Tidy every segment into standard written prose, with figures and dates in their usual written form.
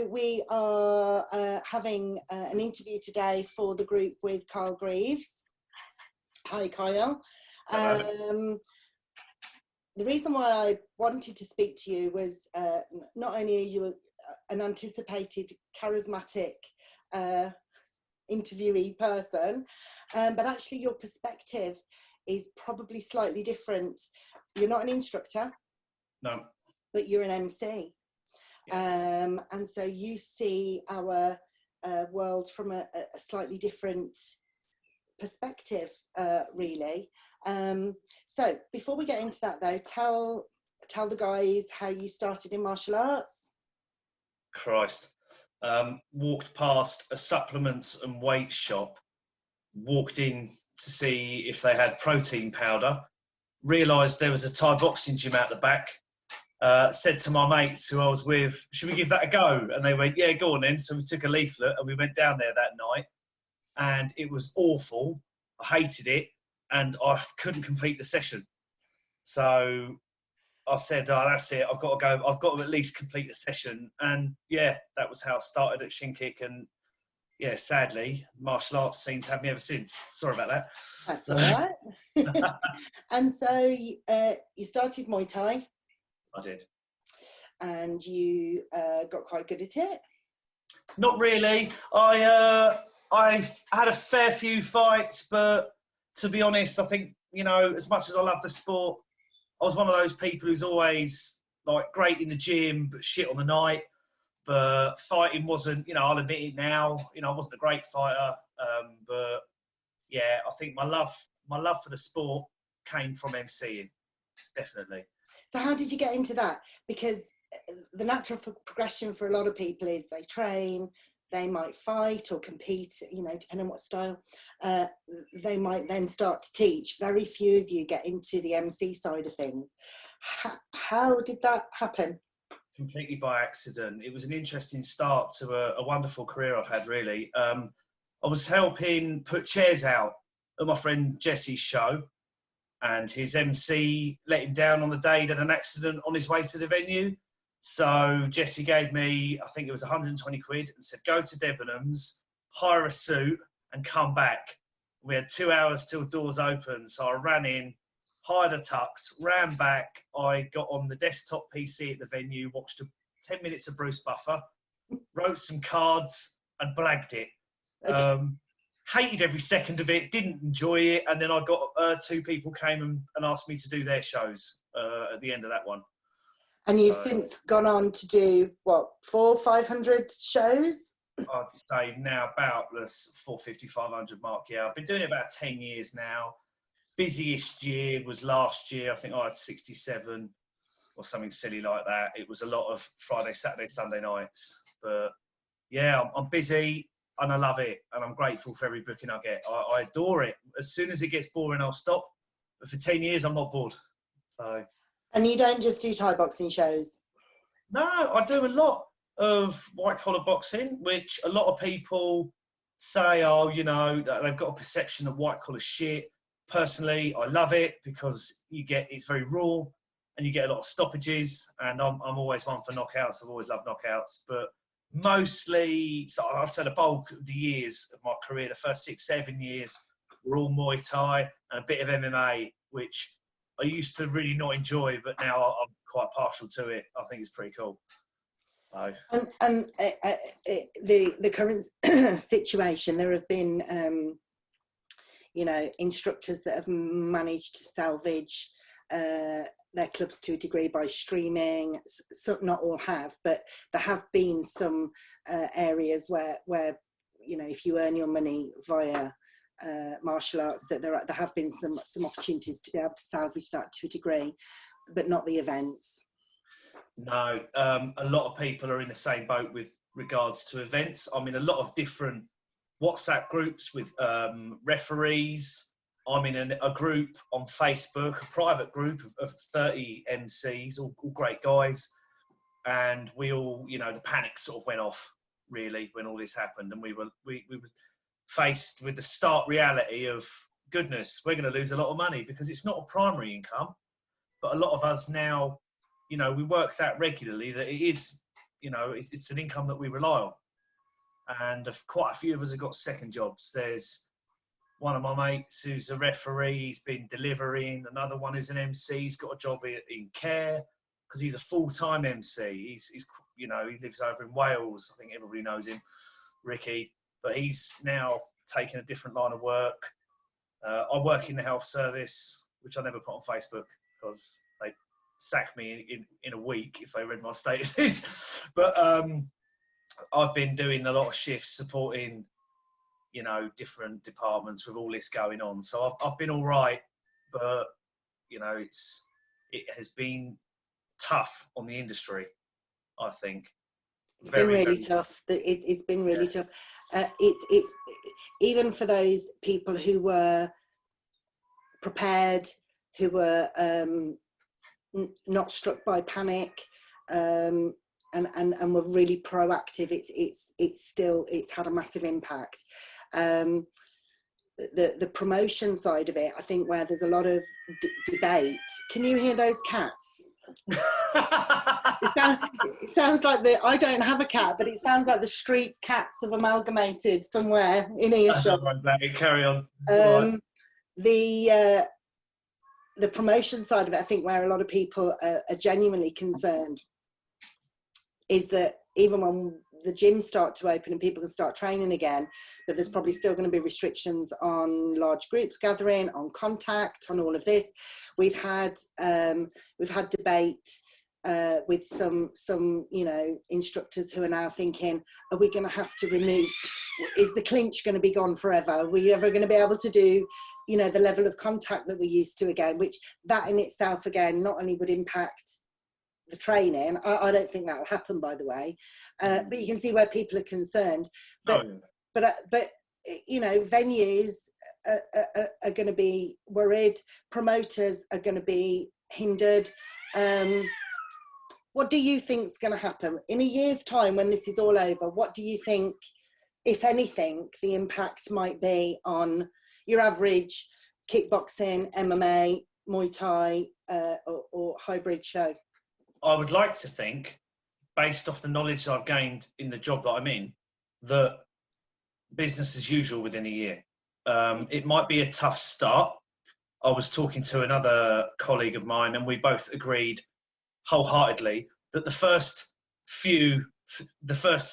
we are having an interview today for the group with Kyle Greaves. Hi, Kyle. The reason why I wanted to speak to you was not only are you an anticipated, charismatic interviewee person, but actually your perspective is probably slightly different. You're not an instructor. No. But you're an MC. Yes. And so you see our world from a slightly different perspective, really. So before we get into that though, tell the guys how you started in martial arts. Christ. Walked past a supplements and weight shop, walked in to see if they had protein powder, realised there was a Thai boxing gym out the back, said to my mates who I was with, should we give that a go? And they went, yeah, go on then. So we took a leaflet and we went down there that night, and it was awful. I hated it and I couldn't complete the session. So I said, oh, that's it. I've got to go. I've got to at least complete the session. And yeah, that was how I started at Shin Kick. And yeah, sadly, martial arts scene's had me ever since. Sorry about that. That's all right. And so you started Muay Thai. I did. And you got quite good at it? Not really. I had a fair few fights, but to be honest, I think, you know, as much as I love the sport, I was one of those people who's always like great in the gym, but shit on the night. But fighting wasn't, you know, I'll admit it now, you know, I wasn't a great fighter. But yeah, I think my love for the sport came from MCing, definitely. So how did you get into that? Because the natural progression for a lot of people is they train, they might fight or compete, you know, depending on what style. They might then start to teach. Very few of you get into the MC side of things. How did that happen? Completely by accident. It was an interesting start to a wonderful career I've had, really. I was helping put chairs out at my friend Jesse's show, and his MC let him down on the day he had an accident on his way to the venue. So Jesse gave me, I think it was 120 quid, and said, go to Debenhams, hire a suit and come back. We had 2 hours till doors open. So I ran in, hired a tux, ran back. I got on the desktop PC at the venue, watched 10 minutes of Bruce Buffer, wrote some cards and blagged it. Okay. Hated every second of it, didn't enjoy it. And then I got 2 people came and asked me to do their shows at the end of that one. And you've since gone on to do, what, 400, 500 shows? I'd say now about the 450, 500 mark, yeah. I've been doing it about 10 years now. Busiest year was last year. I think I had 67 or something silly like that. It was a lot of Friday, Saturday, Sunday nights. But yeah, I'm busy and I love it. And I'm grateful for every booking I get. I adore it. As soon as it gets boring, I'll stop. But for 10 years, I'm not bored. So... And you don't just do Thai boxing shows? No, I do a lot of white collar boxing, which a lot of people say, oh, you know, they've got a perception of white collar shit. Personally, I love it because it's very raw and you get a lot of stoppages, and I'm always one for knockouts. I've always loved knockouts, but mostly, so I'd say the bulk of the years of my career, the first 6, 7 years, were all Muay Thai and a bit of MMA, which I used to really not enjoy, but now I'm quite partial to it. I think it's pretty cool. So. And the current situation, there have been, you know, instructors that have managed to salvage their clubs to a degree by streaming. So not all have, but there have been some areas where, you know, if you earn your money via martial arts, that there have been some opportunities to be able to salvage that to a degree, but not the events. No, a lot of people are in the same boat with regards to events. I'm in a lot of different WhatsApp groups with referees. I'm in a group on Facebook, a private group of 30 MCs, all great guys, and we all, you know, the panic sort of went off really when all this happened, and we were faced with the stark reality of, goodness, we're going to lose a lot of money because it's not a primary income. But a lot of us now, you know, we work that regularly that it is, you know, it's an income that we rely on. And quite a few of us have got second jobs. There's one of my mates who's a referee, he's been delivering. Another one who's an MC, he's got a job in care because he's a full-time MC. He's you know, he lives over in Wales. I think everybody knows him, Ricky. But he's now taken a different line of work. I work in the health service, which I never put on Facebook because they sack me in a week if they read my statuses. But I've been doing a lot of shifts supporting, you know, different departments with all this going on. So I've been all right, but, you know, it has been tough on the industry, I think. It's been really tough. It's been really tough. It's even for those people who were prepared, who were not struck by panic, and were really proactive. It's had a massive impact. The promotion side of it, I think, where there's a lot of debate. Can you hear those cats? It sounds like I don't have a cat, but it sounds like the street's cats have amalgamated somewhere in earshot. Carry on. The promotion side of it, I think, where a lot of people are genuinely concerned, is that even when the gyms start to open and people can start training again, that there's probably still going to be restrictions on large groups gathering, on contact, on all of this. We've had debate with some you know, instructors who are now thinking, are we going to have to remove? Is the clinch going to be gone forever? Are we ever going to be able to do, you know, the level of contact that we're used to again? Which that in itself again not only would impact the training. I don't think that will happen, by the way. But you can see where people are concerned. But you know, venues are going to be worried. Promoters are going to be hindered. What do you think is going to happen in a year's time when this is all over? What do you think, if anything, the impact might be on your average kickboxing, MMA, Muay Thai, or hybrid show? I would like to think, based off the knowledge I've gained in the job that I'm in, that business as usual within a year. It might be a tough start. I was talking to another colleague of mine and we both agreed wholeheartedly that the first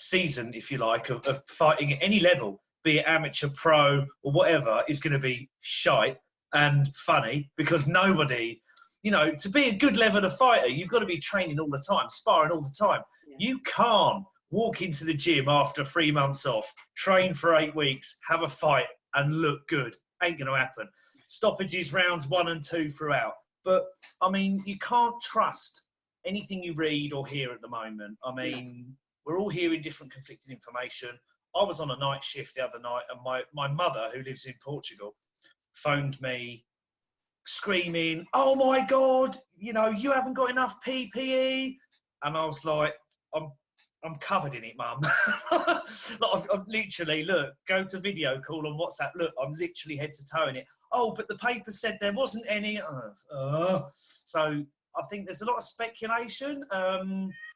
season, if you like, of fighting at any level, be it amateur, pro or whatever, is going to be shite and funny because nobody... You know, to be a good level of fighter, you've got to be training all the time, sparring all the time. Yeah. You can't walk into the gym after 3 months off, train for 8 weeks, have a fight and look good. Ain't going to happen. Stoppages, rounds 1 and 2 throughout. But, I mean, you can't trust anything you read or hear at the moment. I mean, we're all hearing different conflicting information. I was on a night shift the other night and my mother, who lives in Portugal, phoned me screaming, oh my God, you know, you haven't got enough PPE. And I was like, I'm covered in it, Mum. Like, I've literally, look, go to video call on WhatsApp. Look, I'm literally head to toe in it. Oh, but the paper said there wasn't any. So I think there's a lot of speculation.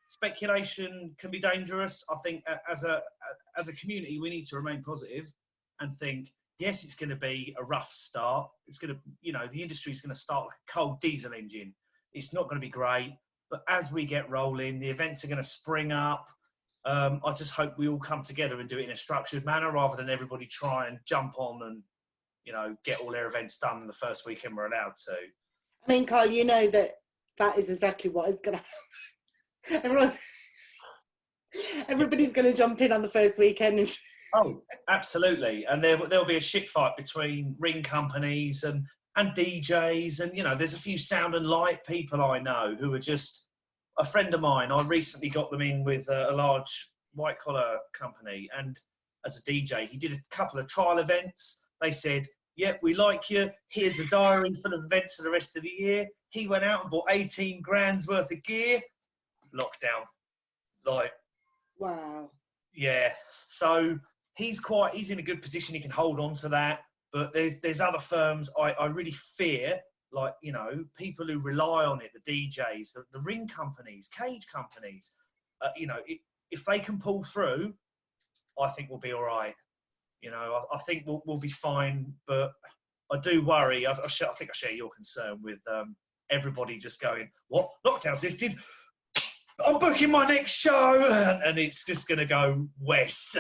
Speculation can be dangerous. I think as a community, we need to remain positive and think, yes, it's going to be a rough start. It's going to, you know, the industry is going to start like a cold diesel engine. It's not going to be great. But as we get rolling, the events are going to spring up. I just hope we all come together and do it in a structured manner rather than everybody try and jump on and, you know, get all their events done the first weekend we're allowed to. I mean, Kyle, you know that is exactly what is going to happen. Everybody's going to jump in on the first weekend and... Oh, absolutely. And there'll be a shit fight between ring companies and DJs. And, you know, there's a few sound and light people I know who are just a friend of mine. I recently got them in with a large white collar company. And as a DJ, he did a couple of trial events. They said, yep, we like you. Here's a diary full of events for the rest of the year. He went out and bought 18 grand's worth of gear. Lockdown. Like, wow. Yeah. So he's in a good position. He can hold on to that. But there's other firms I really fear, like, you know, people who rely on it, the DJs, the ring companies, cage companies. You know, if they can pull through, I think we'll be all right. You know, I think we'll be fine. But I do worry. I think I share your concern with everybody just going, what? Lockdown's lifted? I'm booking my next show. And it's just going to go west.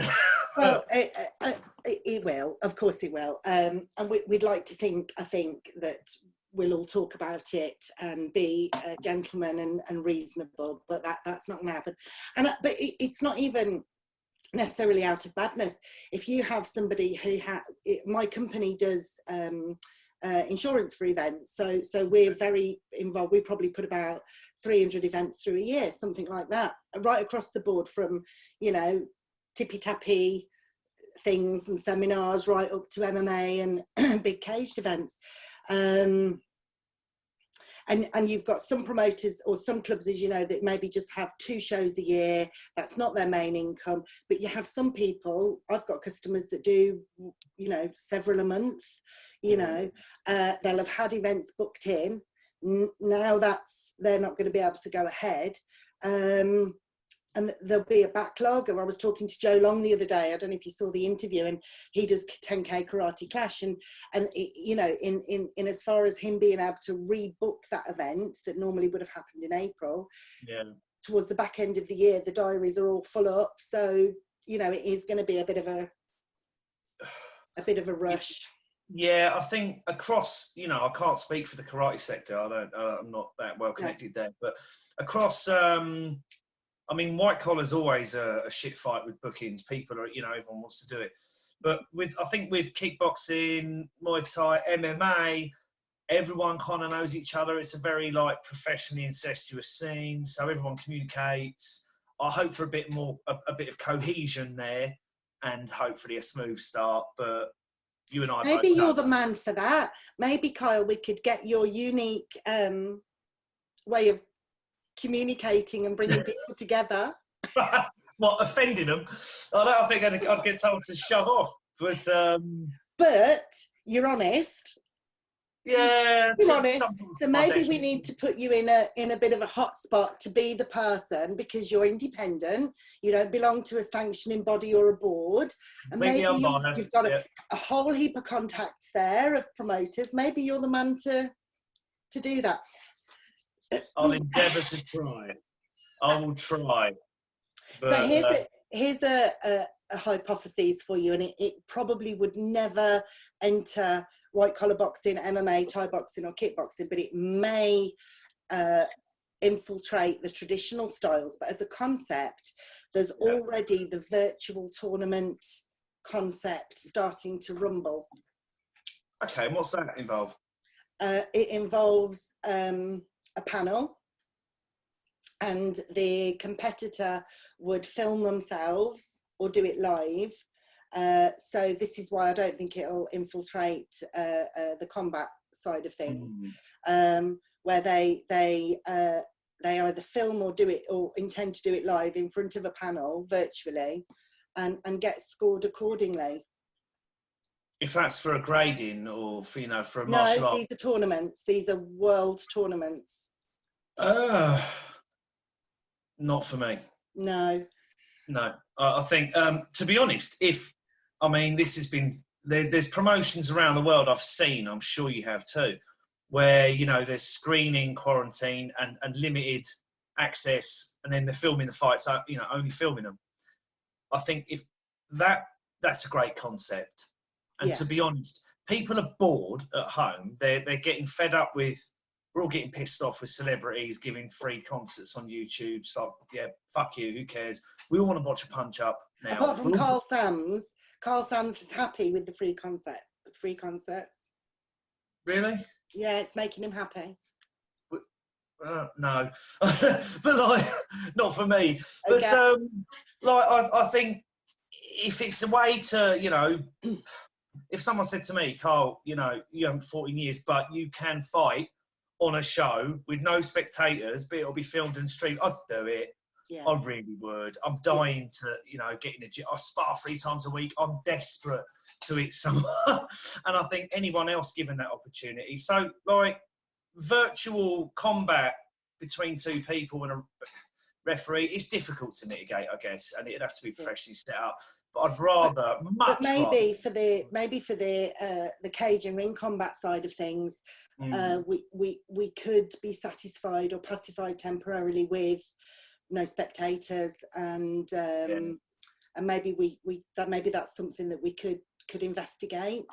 Well, it will. Of course it will. And we'd like to think, I think, that we'll all talk about it and be gentlemen and reasonable, but that's not going to happen. But it's not even necessarily out of badness. If you have somebody who my company does insurance for events, so we're very involved. We probably put about 300 events through a year, something like that, right across the board, from, you know, tippy-tappy things and seminars right up to MMA and big caged events. And you've got some promoters or some clubs, as you know, that maybe just have 2 shows a year. That's not their main income. But you have some people, I've got customers that do, you know, several a month. You know, they'll have had events booked in. Now they're not going to be able to go ahead. And there'll be a backlog. And I was talking to Joe Long the other day. I don't know if you saw the interview, and he does 10K Karate Clash. And you know, in as far as him being able to rebook that event that normally would have happened in April, towards the back end of the year, the diaries are all full up. So, you know, it is going to be a bit of a rush. Yeah, I think across, you know, I can't speak for the karate sector. I'm not that well connected there, but across, I mean, white collar's always a shit fight with bookings. People are, you know, everyone wants to do it. But I think with kickboxing, Muay Thai, MMA, everyone kind of knows each other. It's a very, like, professionally incestuous scene. So everyone communicates. I hope for a bit of cohesion there, and hopefully a smooth start. But you and I maybe you're the man for that. Maybe, Kyle, we could get your unique way of communicating and bringing people together. What, offending them? I think I'd get told to shove off. But you're honest. Yeah, you're honest. So maybe we need to put you in a bit of a hot spot to be the person, because you're independent. You don't belong to a sanctioning body or a board. And maybe you've got a whole heap of contacts there of promoters. Maybe you're the man to do that. I'll endeavour to try. I will try. But, so here's a hypothesis for you, and it probably would never enter white collar boxing, MMA, Thai boxing or kickboxing, but it may infiltrate the traditional styles. But as a concept, there's already the virtual tournament concept starting to rumble. Okay, and what's that involve? It involves a panel, and the competitor would film themselves or do it live. So this is why I don't think it'll infiltrate the combat side of things, where they either film or do it, or intend to do it live in front of a panel virtually, and get scored accordingly. If that's for a grading or for, you know, for a martial art? No, these are tournaments. These are world tournaments. Not for me. No. I think, to be honest, this has been, there's promotions around the world I've seen, I'm sure you have too, where, you know, there's screening, quarantine and limited access, and then they're filming the fights, you know, only filming them. I think if that's a great concept. And to be honest, people are bored at home. They're getting fed up with, we're all getting pissed off with celebrities giving free concerts on YouTube. It's like, yeah, fuck you, who cares? We all want to watch a punch up now. Apart from Carl Sams. Carl Sams is happy with the free concerts. Really? Yeah, it's making him happy. No, but like, not for me. Okay. But I think if it's a way to, you know, if someone said to me, Carl, you know, you haven't fought in years, but you can fight on a show with no spectators, but it'll be filmed and streamed, I'd do it. Yeah. I really would. I'm dying to, you know, get in the gym. I spar 3 times a week. I'm desperate to hit someone. And I think anyone else given that opportunity. So, like, virtual combat between 2 people in a referee. It's difficult to mitigate, I guess, and it'd have to be professionally set up. But I'd rather, but maybe rather. for the cage and ring combat side of things, we could be satisfied or pacified temporarily with no spectators, and maybe maybe that's something that we could investigate.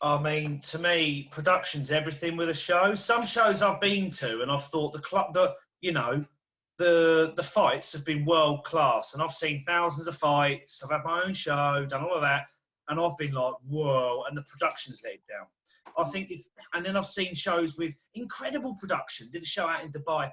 I mean, to me, production's everything with a show. Some shows I've been to, and I've thought the fights have been world class, and I've seen thousands of fights. I've had my own show, done all of that, and I've been like, whoa, and the production's let it down. I think, and then I've seen shows with incredible production. Did a show out in Dubai.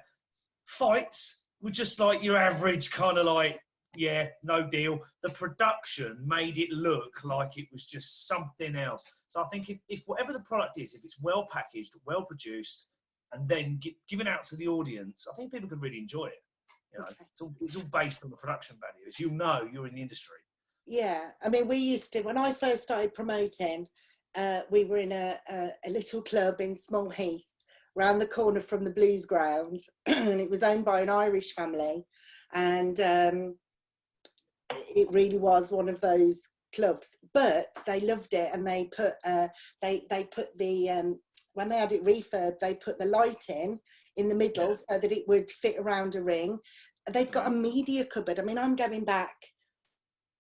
Fights were just like your average kind of like, yeah, no deal. The production made it look like it was just something else. So I think if whatever the product is, if it's well packaged, well produced, and then given out to the audience, I think people could really enjoy it. You know, okay. It's all based on the production value. As you know, you're in the industry. Yeah, I mean, we used to, when I first started promoting, we were in a little club in Small Heath, round the corner from the Blues ground, and it was owned by an Irish family, and it really was one of those clubs. But they loved it, and they put the when they had it refurb, they put the lighting in the middle so that it would fit around a ring. They've got a media cupboard. I mean, I'm going back,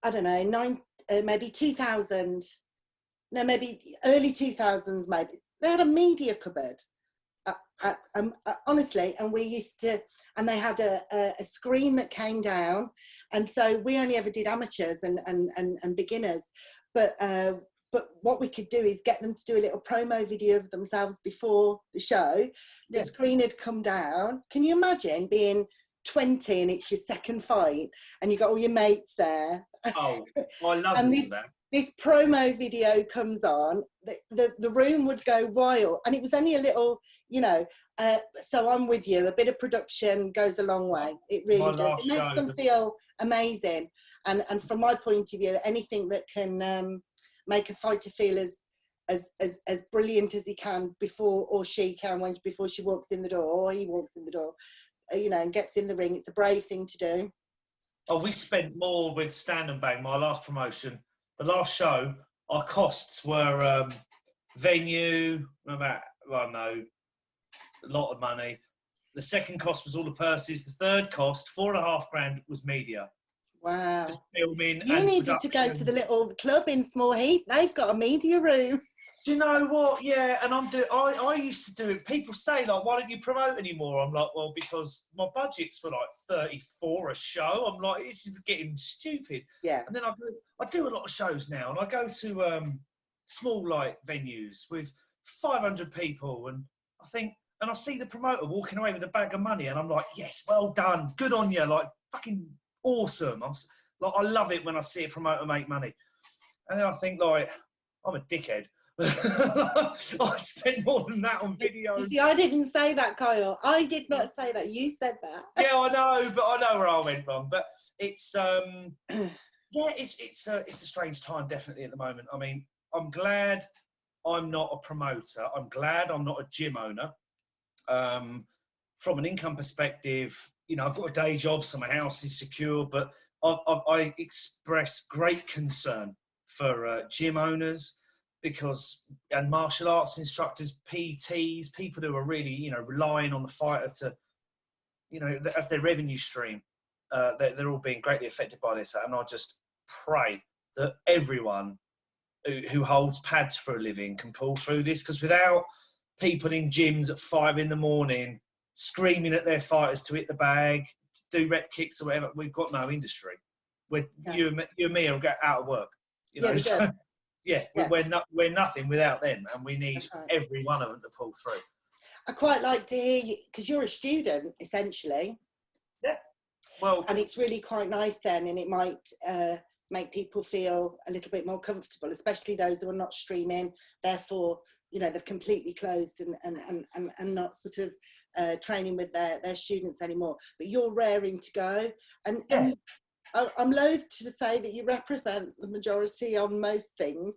I don't know, maybe 2000, no, maybe early 2000s, maybe. They had a media cupboard, honestly, and we used to, and they had a screen that came down, and so we only ever did amateurs and beginners, but what we could do is get them to do a little promo video of themselves before the show. The screen had come down. Can you imagine being 20 and it's your second fight and you got all your mates there? Oh, I love and that. This promo video comes on, the room would go wild, and it was only a little, you know, so I'm with you, a bit of production goes a long way. It really does. It makes them feel amazing, and from my point of view, anything that can make a fighter feel as brilliant as he can before, or she can before she walks in the door, or he walks in the door, you know, and gets in the ring. It's a brave thing to do. Oh, we spent more with Stand and Bang, my last promotion. The last show, our costs were venue, about, well, no, a lot of money. The second cost was all the purses. The third cost, $4,500, was media. Wow. Just filming. You needed to go to the little club in Small Heath. They've got a media room. Do you know what? Yeah, and I used to do it. People say, like, why don't you promote anymore? I'm like, well, because my budget's for like 34 a show. I'm like, this is getting stupid. Yeah. And then I do a lot of shows now, and I go to small like venues with 500 people, and I see the promoter walking away with a bag of money, and I'm like, yes, well done, good on you, like fucking awesome. I love it when I see a promoter make money, and then I think, like, I'm a dickhead. I spent more than that on video. You see, I didn't say that, Kyle. I did not say that. You said that. Yeah, I know, but I know where I went wrong. But it's yeah, it's a strange time, definitely, at the moment. I mean, I'm glad I'm not a promoter. I'm glad I'm not a gym owner. From an income perspective, you know, I've got a day job, so my house is secure. But I express great concern for gym owners, and martial arts instructors, PTs, people who are really, you know, relying on the fighter to, you know, as their revenue stream. They're all being greatly affected by this, and I just pray that everyone who holds pads for a living can pull through this, because without people in gyms at 5 a.m. screaming at their fighters to hit the bag, to do rep kicks or whatever, we've got no industry. You and me will get out of work. You know, we're nothing without them, and we need every one of them to pull through. I quite like to hear you, because you're a student essentially. Yeah. Well, and it's really quite nice then, and it might make people feel a little bit more comfortable, especially those who are not streaming. Therefore, you know, they've completely closed and not sort of training with their students anymore. But you're raring to go, and I'm loath to say that you represent the majority on most things.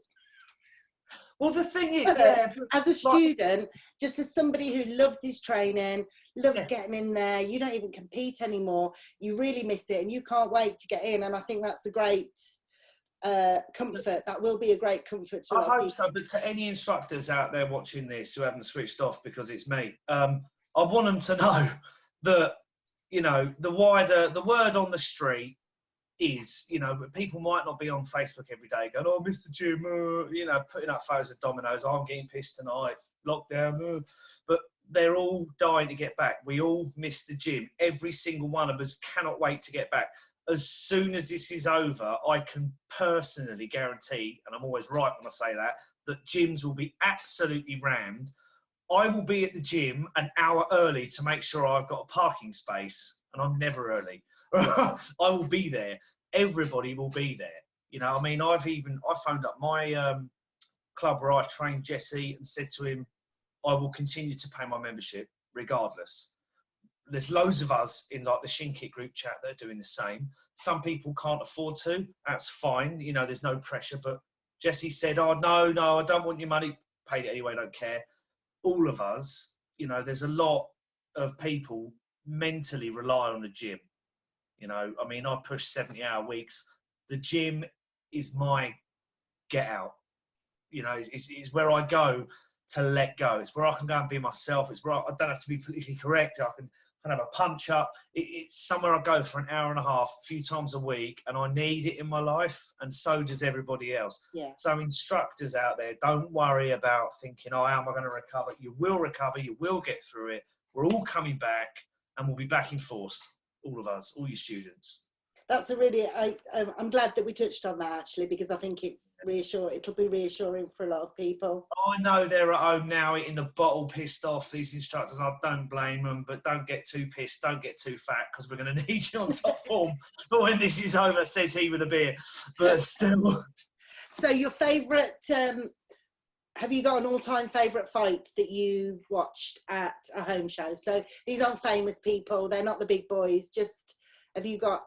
Well, the thing is, yeah, as a student, just as somebody who loves his training, loves Yeah. getting in there, you don't even compete anymore. You really miss it, and you can't wait to get in. And I think that's a great comfort. That will be a great comfort to a I lot of hope people. so, but to any instructors out there watching this who haven't switched off because it's me, I want them to know that, you know, the word on the street is, you know, people might not be on Facebook every day going, oh, Mr. Jim, you know, putting up photos of Domino's, I'm getting pissed tonight, lockdown, but they're all dying to get back. We all miss the gym. Every single one of us cannot wait to get back. As soon as this is over, I can personally guarantee, and I'm always right when I say that gyms will be absolutely rammed. I will be at the gym an hour early to make sure I've got a parking space, and I'm never early. I will be there. Everybody will be there. You know, I mean, I phoned up my club where I trained Jesse and said to him, I will continue to pay my membership regardless. There's loads of us in like the Shin Kit group chat that are doing the same. Some people can't afford to. That's fine. You know, there's no pressure. But Jesse said, oh, no, I don't want your money. Paid it anyway, don't care. All of us, you know, there's a lot of people mentally rely on the gym. You know, I mean, I push 70-hour weeks. The gym is my get out. You know, it's where I go to let go. It's where I can go and be myself. It's where I don't have to be politically correct. I can have a punch up. It's somewhere I go for an hour and a half, a few times a week, and I need it in my life, and so does everybody else. Yeah. So instructors out there, don't worry about thinking, oh, how am I going to recover? You will recover. You will get through it. We're all coming back, and we'll be back in force, all of us, all your students. That's a really, I'm glad that we touched on that actually, because I think it's reassuring. It'll be reassuring for a lot of people. I know they're at home now eating the bottle, pissed off, these instructors. I don't blame them, but don't get too pissed, don't get too fat, because we're going to need you on top form. But when this is over, says he with a beer. But still. So your favourite, have you got an all-time favourite fight that you watched at a home show? So these aren't famous people, they're not the big boys, just, have you got,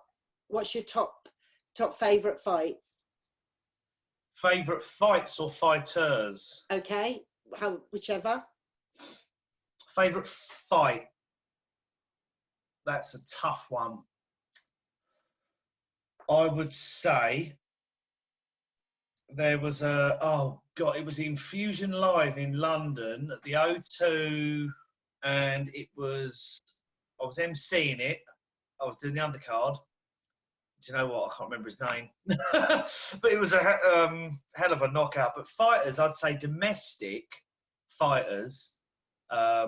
what's your top favourite fights? Favourite fights or fighters? Okay, whichever. Favourite fight? That's a tough one. I would say there was it was Infusion Live in London at the O2, and I was emceeing it. I was doing the undercard. Do you know what? I can't remember his name. But it was a hell of a knockout. But fighters, I'd say domestic fighters. I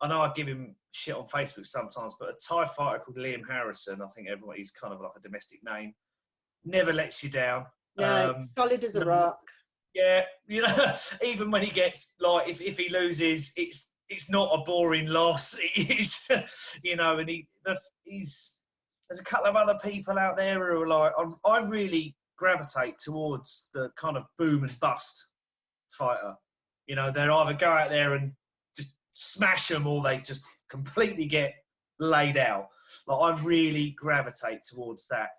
know I give him shit on Facebook sometimes, but a Thai fighter called Liam Harrison, I think he's kind of like a domestic name, never lets you down. No, solid as a rock. Yeah, you know, even when he gets, like, if he loses, it's not a boring loss. It's, you know, and there's a couple of other people out there who are like, I really gravitate towards the kind of boom and bust fighter. You know, they either go out there and just smash them, or they just completely get laid out. Like, I really gravitate towards that.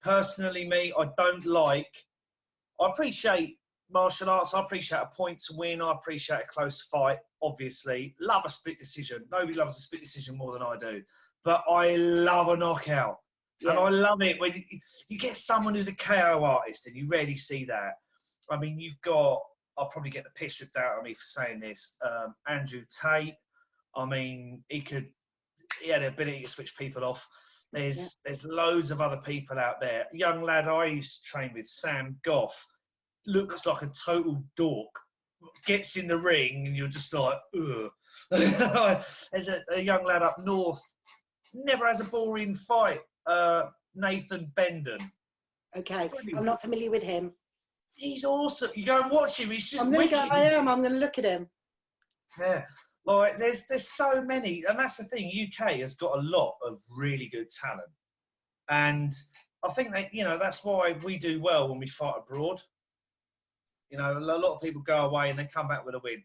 Personally, I appreciate martial arts. I appreciate a point to win. I appreciate a close fight, obviously. Love a split decision. Nobody loves a split decision more than I do. But I love a knockout. Yeah. And I love it when you get someone who's a KO artist, and you rarely see that. I mean, I'll probably get the piss ripped out of me for saying this, Andrew Tate. I mean, he had the ability to switch people off. There's loads of other people out there. A young lad I used to train with, Sam Goff, looks like a total dork, gets in the ring, and you're just like, ugh. There's a young lad up north, never has a boring fight, Nathan Bendon. Okay, I'm not familiar with him. He's awesome. You go and watch him. He's just I'm going to look at him. Yeah. Like, there's so many, and that's the thing. UK has got a lot of really good talent, and I think that, you know, that's why we do well when we fight abroad. You know, a lot of people go away and they come back with a win,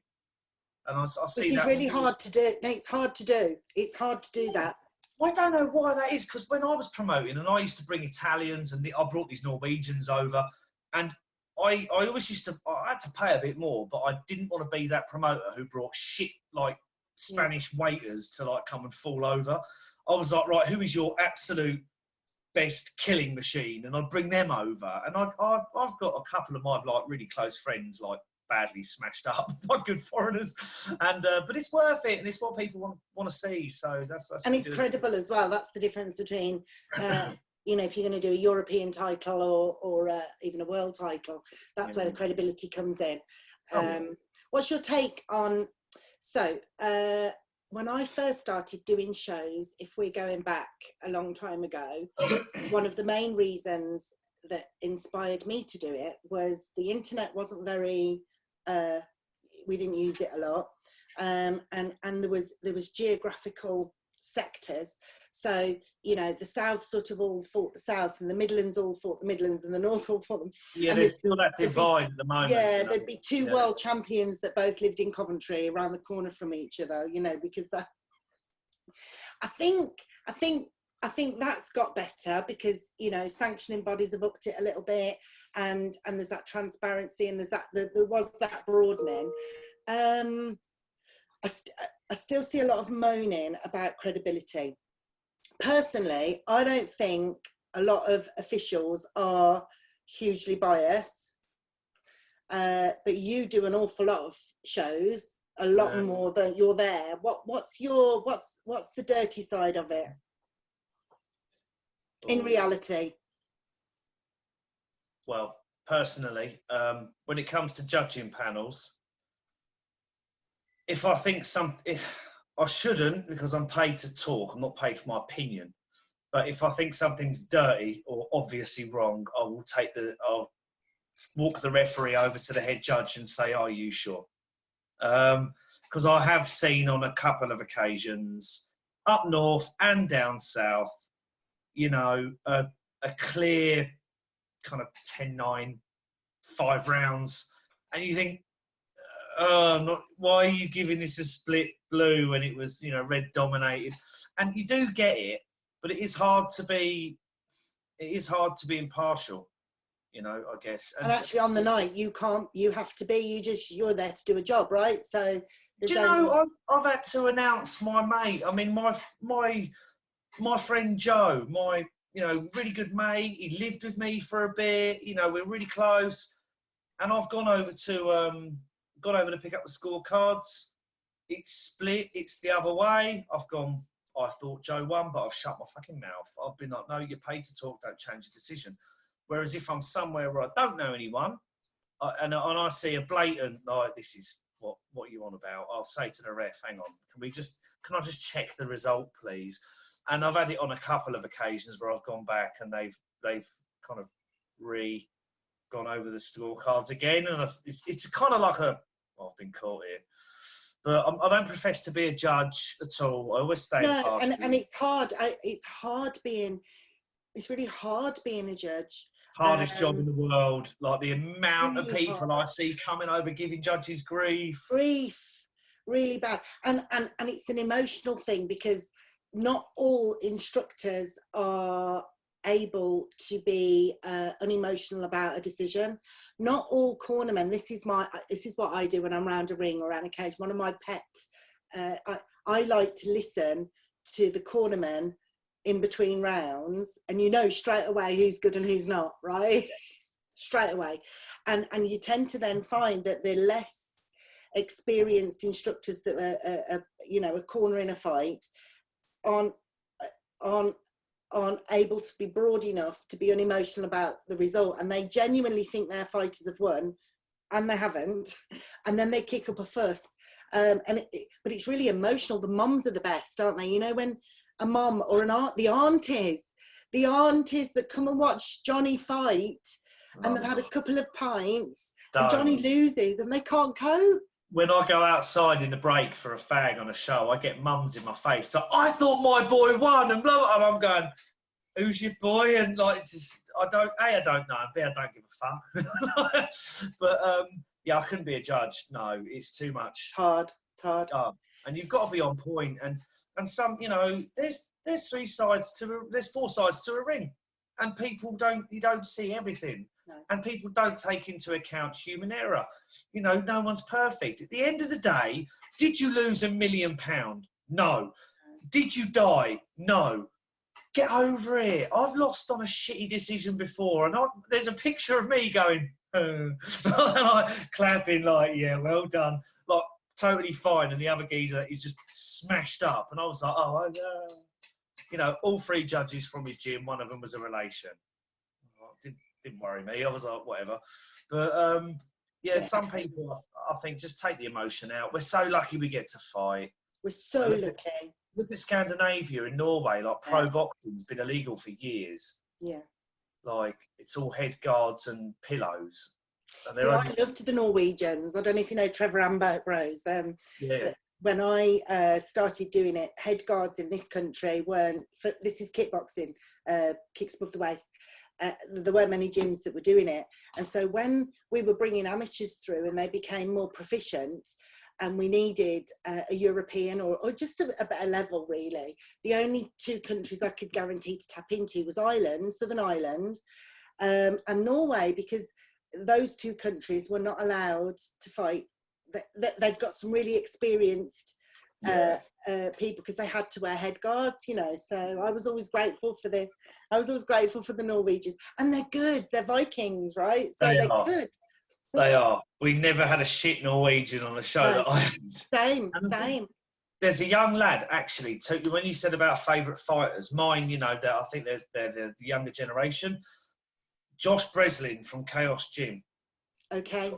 and I see that. It's really hard to do. No, it's hard to do. It's hard to do that. I don't know why that is, because when I was promoting, and I used to bring Italians, and I brought these Norwegians over, and I always used to, I had to pay a bit more, but I didn't want to be that promoter who brought shit like Spanish waiters to like come and fall over. I was like, right, who is your absolute best killing machine? And I'd bring them over. And I've got a couple of my like really close friends like badly smashed up by good foreigners, and but it's worth it, and it's what people want to see. So that's and it's credible as well. That's the difference between you know, if you're going to do a European title or even a world title, that's where the credibility comes in. What's your take on, so when I first started doing shows, if we're going back a long time ago, one of the main reasons that inspired me to do it was the internet wasn't very, we didn't use it a lot, and there was geographical sectors. So, you know, the South sort of all fought the South, and the Midlands all fought the Midlands, and the North all fought them. Yeah, there's still that divide at the moment. Yeah, you know? There'd be two world champions that both lived in Coventry around the corner from each other, you know, because that, I think that's got better because, you know, sanctioning bodies have upped it a little bit, and there's that transparency, and there was that broadening. I still see a lot of moaning about credibility. Personally, I don't think a lot of officials are hugely biased, but you do an awful lot of shows, a lot more than you're there. What's the dirty side of it in reality? Well, personally, when it comes to judging panels, if I think I shouldn't, because I'm paid to talk, I'm not paid for my opinion. But if I think something's dirty or obviously wrong, I'll walk the referee over to the head judge and say, "Are you sure?" Because I have seen on a couple of occasions, up north and down south, you know, a clear kind of 10-9, 5 rounds, and you think, why are you giving this a split blue when it was, you know, red dominated? And you do get it, but it is hard to be impartial, you know, I guess. And actually on the night you're there to do a job, right? So do you know, I've had to announce my mate. I mean, my friend Joe, my, you know, really good mate, he lived with me for a bit, you know, we're really close, and I've gone over to pick up the scorecards. It's split, it's the other way. I've gone, I thought Joe won, but I've shut my fucking mouth. I've been like, no, you're paid to talk, don't change the decision. Whereas if I'm somewhere where I don't know anyone, and I see a blatant, like, this is what you on about, I'll say to the ref, hang on, can I just check the result, please? And I've had it on a couple of occasions where I've gone back and they've kind of gone over the scorecards again, and it's kind of like I've been caught here. But I don't profess to be a judge at all. I always stay impartial. And it's hard. It's really hard being a judge. Hardest job in the world. Like the amount of people I see coming over giving judges grief. Really bad. And it's an emotional thing because not all instructors are able to be unemotional about a decision. Not all cornermen. This is what I do when I'm around a ring or around a cage. One of my pet, I like to listen to the cornermen in between rounds, and you know straight away who's good and who's not, right? Straight away. And you tend to then find that the less experienced instructors that are you know, a corner in a fight aren't able to be broad enough to be unemotional about the result, and they genuinely think their fighters have won and they haven't, and then they kick up a fuss, but it's really emotional. The mums are the best, aren't they? You know, when a mum or the aunties that come and watch Johnny fight, and they've had a couple of pints and Johnny loses and they can't cope. When I go outside in the break for a fag on a show, I get mums in my face. So I thought my boy won, and blah, blah, and I'm going, who's your boy? And like, it's just, I don't know, and B, I don't give a fuck. But yeah, I couldn't be a judge. No, it's too much. It's hard. And you've got to be on point. And some, you know, there's 4 sides to a ring. and you don't see everything. No. And people don't take into account human error. You know, no one's perfect. At the end of the day, did you lose £1 million? No. Did you die? No. Get over it. I've lost on a shitty decision before, and there's a picture of me going, like, clapping, like, yeah, well done, like totally fine, and the other geezer is just smashed up, and I was like, oh, you know, all 3 judges from his gym, one of them was a relation. Didn't worry me. I was like, whatever. But yeah, some people, I think, just take the emotion out. We're so lucky we get to fight. We're so lucky. Look at Scandinavia in Norway, like pro boxing's been illegal for years. Yeah. Like, it's all head guards and pillows. And I loved the Norwegians. I don't know if you know Trevor Ambrose. When I started doing it, head guards in this country weren't, this is kickboxing, kicks above the waist. There weren't many gyms that were doing it. And so when we were bringing amateurs through and they became more proficient, and we needed a European or just a better level, really, the only 2 countries I could guarantee to tap into was Ireland, Southern Ireland, and Norway, because those 2 countries were not allowed to fight. They'd got some really experienced people, because they had to wear head guards, you know. So I was always grateful for the Norwegians, and they're good. They're Vikings, right? So they're good. They are. We never had a shit Norwegian on a show that I had. Same. There's a young lad, actually, when you said about favourite fighters, mine, you know, I think they're the younger generation. Josh Breslin from Chaos Gym. Okay.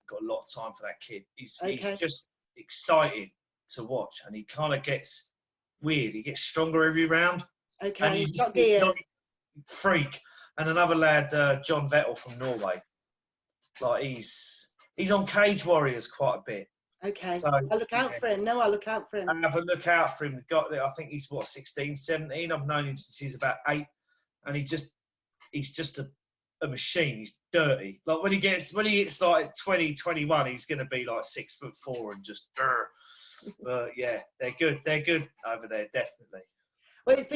Got a lot of time for that kid. He's just exciting to watch, and he kind of gets weird. He gets stronger every round. Okay. And he's got gears. Freak. And another lad, John Vettel from Norway. Like, he's on Cage Warriors quite a bit. Okay. So, I'll look out for him. No, I'll look out for him. I have a look out for him. I think he's 16, 17. I've known him since he's about 8, and he's just a machine. He's dirty. Like, when he gets like 20, 21, he's going to be like 6'4" and just. But yeah, they're good. They're good over there, definitely. Well, it's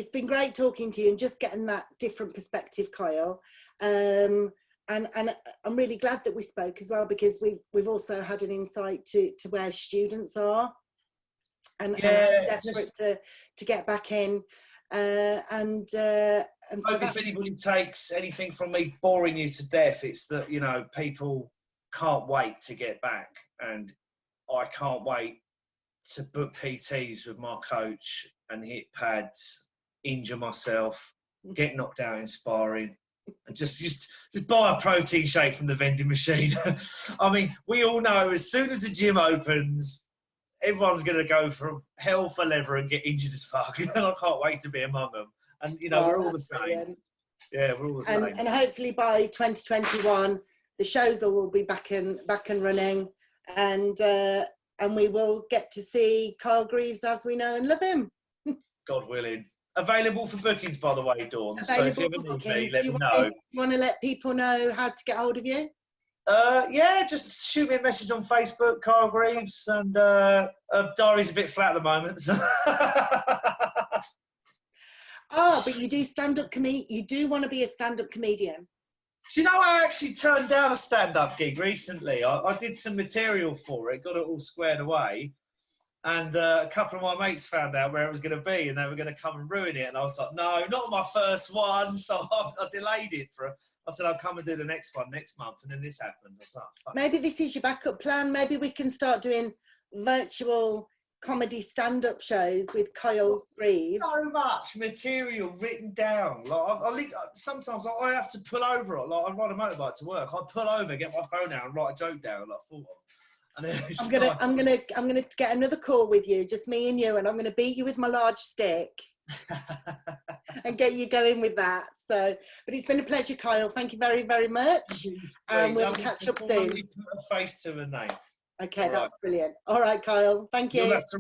been great talking to you and just getting that different perspective, Kyle. And I'm really glad that we spoke as well, because we've also had an insight to where students are, and I'm desperate to get back in. And so if anybody takes anything from me boring you to death, it's that, you know, people can't wait to get back, and I can't wait to book PTs with my coach and hit pads, injure myself, get knocked out in sparring, and just buy a protein shake from the vending machine. I mean, we all know as soon as the gym opens, everyone's going to go from hell for leather and get injured as fuck. And I can't wait to be among them. And, you know, we're all the same. Brilliant. Yeah, we're all the same. And hopefully by 2021, the shows will be back and running, and we will get to see Kyle Greaves as we know and love him. God willing. Available for bookings, by the way, Dawn. Available so if you ever need me, let me know. You want to let people know how to get hold of you? Yeah, just shoot me a message on Facebook, Kyle Greaves, and diary's a bit flat at the moment. So. But you do stand-up you do want to be a stand-up comedian. Do you know, I actually turned down a stand-up gig recently. I did some material for it, got it all squared away, and a couple of my mates found out where it was going to be, and they were going to come and ruin it. And I was like, no, not my first one. So I delayed it I said, I'll come and do the next one next month. And then this happened. I was like, fuck. Maybe this is your backup plan. Maybe we can start doing virtual comedy stand-up shows with Kyle Greaves. So much material written down. Like, sometimes I have to pull over. Like, I ride a motorbike to work. I pull over, get my phone out, and write a joke down. Like, full on. And I'm gonna get another call with you, just me and you, and I'm gonna beat you with my large stick and get you going with that. So, but it's been a pleasure, Kyle. Thank you very, very much. And we'll catch up soon. Put a face to a name. Okay, that's brilliant. All right, Kyle. Thank you. You'll have to